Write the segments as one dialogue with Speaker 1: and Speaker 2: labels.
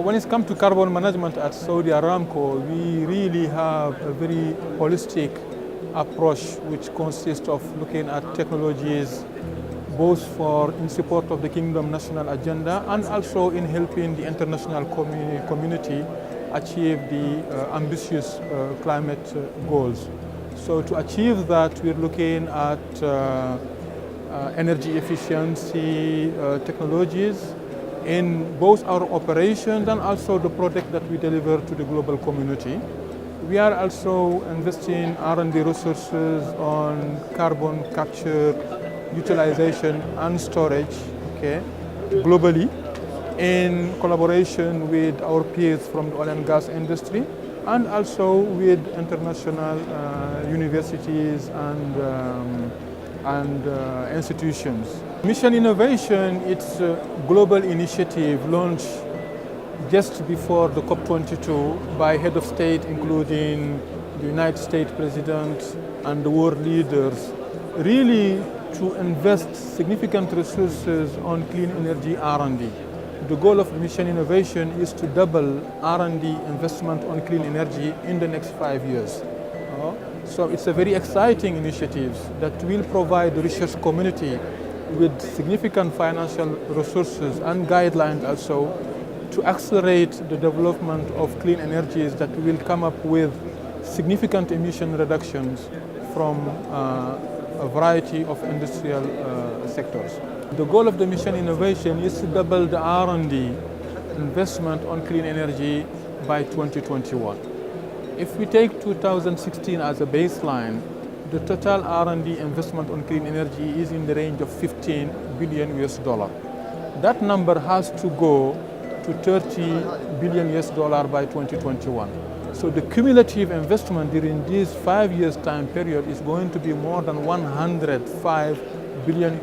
Speaker 1: When it comes to carbon management at Saudi Aramco, we really have a very holistic approach which consists of looking at technologies both in support of the Kingdom national agenda and also in helping the international community achieve the ambitious climate goals. So to achieve that, we're looking at energy efficiency technologies in both our operations and also the product that we deliver to the global community. We are also investing R&D resources on carbon capture, utilization and storage, globally, in collaboration with our peers from the oil and gas industry and also with international universities and institutions. Mission Innovation, it's a global initiative launched just before the COP22 by head of state, including the United States President and the world leaders, really to invest significant resources on clean energy R&D. The goal of Mission Innovation is to double R&D investment on clean energy in the next 5 years. So it's a very exciting initiative that will provide the research community with significant financial resources and guidelines also to accelerate the development of clean energies that will come up with significant emission reductions from a variety of industrial sectors. The goal of the Mission Innovation is to double the R&D investment on clean energy by 2021. If we take 2016 as a baseline, the total R&D investment on clean energy is in the range of $15 billion. That number has to go to $30 billion by 2021. So the cumulative investment during this 5 years time period is going to be more than $105 billion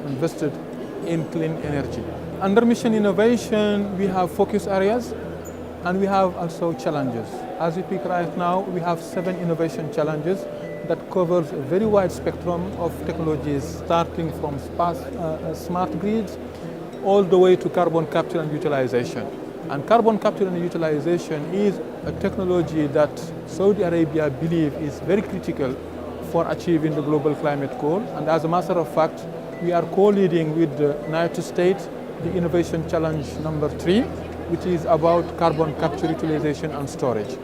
Speaker 1: invested in clean energy. Under Mission Innovation, we have focus areas and we have also challenges. As we speak right now, we have 7 innovation challenges that covers a very wide spectrum of technologies, starting from smart grids all the way to carbon capture and utilization. And carbon capture and utilization is a technology that Saudi Arabia believes is very critical for achieving the global climate goal. And as a matter of fact, we are co-leading with the United States the Innovation Challenge number 3, which is about carbon capture, utilization and storage.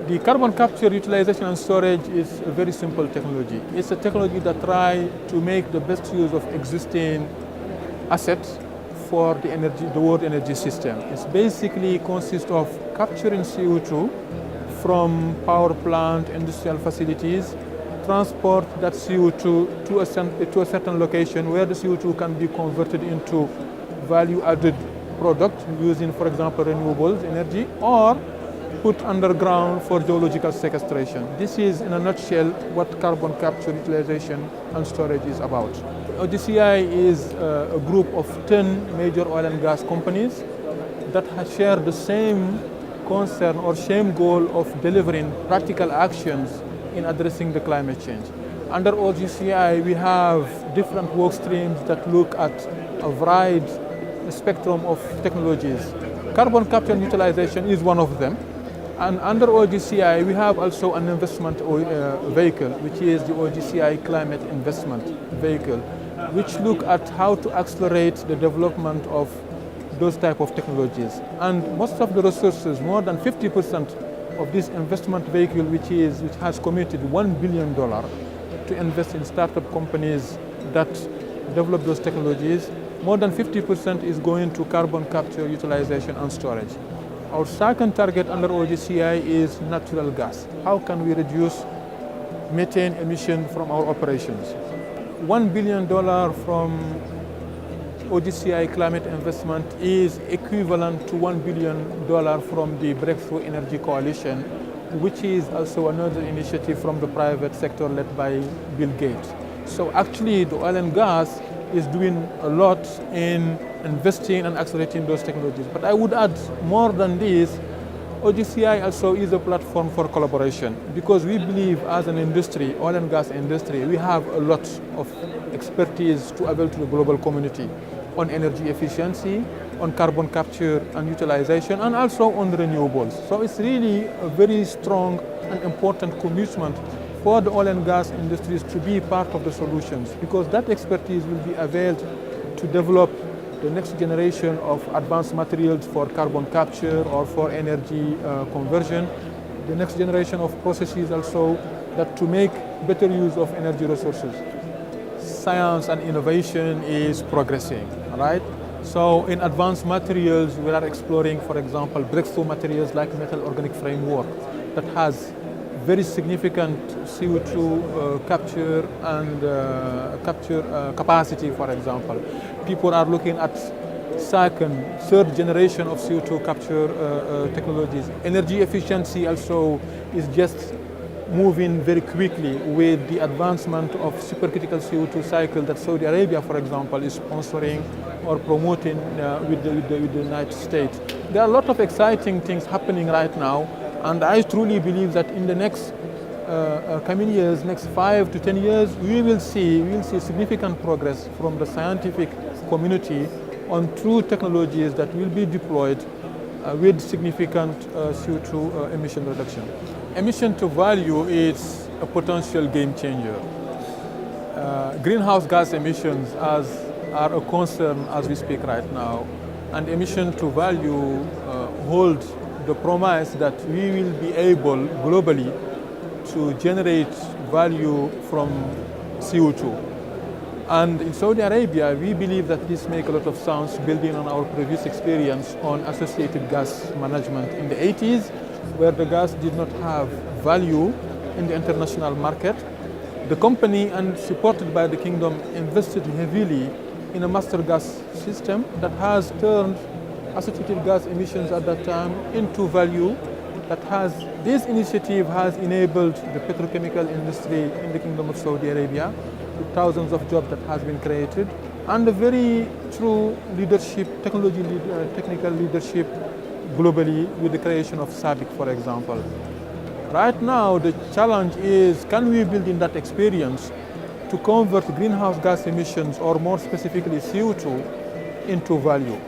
Speaker 1: The carbon capture, utilization and storage is a very simple technology. It's a technology that tries to make the best use of existing assets for the world energy system. It basically consists of capturing CO2 from power plant, industrial facilities, transport that CO2 to a certain location where the CO2 can be converted into value-added product using, for example, renewables energy, or put underground for geological sequestration. This is, in a nutshell, what carbon capture, utilization and storage is about. OGCI is a group of 10 major oil and gas companies that share the same concern or same goal of delivering practical actions in addressing the climate change. Under OGCI, we have different work streams that look at a wide spectrum of technologies. Carbon capture and utilization is one of them. And under OGCI, we have also an investment vehicle, which is the OGCI Climate Investment Vehicle, which look at how to accelerate the development of those type of technologies. And most of the resources, more than 50% of this investment vehicle, which has committed $1 billion to invest in startup companies that develop those technologies, more than 50% is going to carbon capture, utilization and storage. Our second target under OGCI is natural gas. How can we reduce methane emission from our operations? $1 billion from OGCI climate investment is equivalent to $1 billion from the Breakthrough Energy Coalition, which is also another initiative from the private sector led by Bill Gates. So actually the oil and gas is doing a lot in investing and accelerating those technologies. But I would add more than this, OGCI also is a platform for collaboration because we believe as an industry, oil and gas industry, we have a lot of expertise to avail to the global community on energy efficiency, on carbon capture and utilization, and also on renewables. So it's really a very strong and important commitment for the oil and gas industries to be part of the solutions, because that expertise will be availed to develop the next generation of advanced materials for carbon capture or for energy conversion, the next generation of processes also that to make better use of energy resources. Science and innovation is progressing, right? So in advanced materials, we are exploring, for example, breakthrough materials like metal organic framework that has very significant CO2 capture and capacity, for example. People are looking at second, third generation of CO2 capture technologies. Energy efficiency also is just moving very quickly with the advancement of supercritical CO2 cycle that Saudi Arabia, for example, is sponsoring or promoting with the United States. There are a lot of exciting things happening right now, and I truly believe that in the next coming years, next 5 to 10 years, we will see significant progress from the scientific community on true technologies that will be deployed with significant CO2 emission reduction. Emission to value is a potential game changer. Greenhouse gas emissions are a concern as we speak right now, and emission to value hold the promise that we will be able globally to generate value from CO2. And in Saudi Arabia, we believe that this makes a lot of sense, building on our previous experience on associated gas management in the 80s, where the gas did not have value in the international market. The company, and supported by the kingdom, invested heavily in a master gas system that has turned associated gas emissions at that time into value. This initiative has enabled the petrochemical industry in the Kingdom of Saudi Arabia, with thousands of jobs that has been created, and a very true leadership, technical leadership globally with the creation of SABIC, for example. Right now, the challenge is, can we build in that experience to convert greenhouse gas emissions, or more specifically CO2, into value?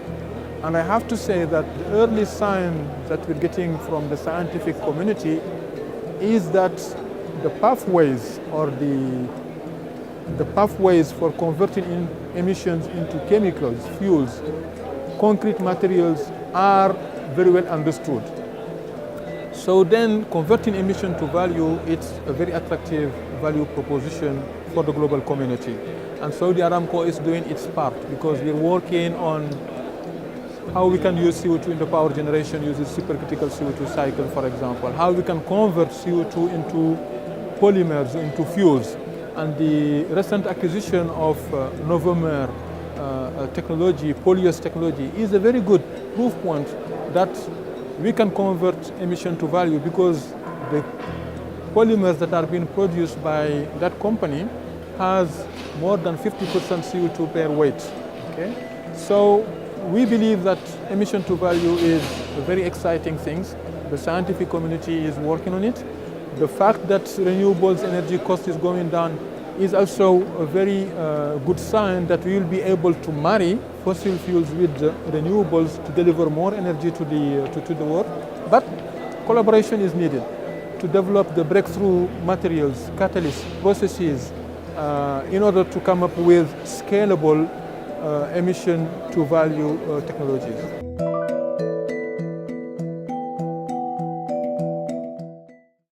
Speaker 1: And I have to say that the early sign that we're getting from the scientific community is that the pathways or the pathways for converting emissions into chemicals, fuels, concrete materials are very well understood. So then converting emission to value, it's a very attractive value proposition for the global community. And Saudi Aramco is doing its part, because we're working on how we can use CO2 in the power generation using supercritical CO2 cycle, for example, how we can convert CO2 into polymers, into fuels. And the recent acquisition of Novomer technology, polyus technology, is a very good proof point that we can convert emission to value, because the polymers that are being produced by that company has more than 50% CO2 per weight. Okay? So we believe that emission to value is a very exciting thing. The scientific community is working on it. The fact that renewables energy cost is going down is also a very good sign that we will be able to marry fossil fuels with renewables to deliver more energy to the world. But collaboration is needed to develop the breakthrough materials, catalysts, processes in order to come up with scalable emission to value technologies.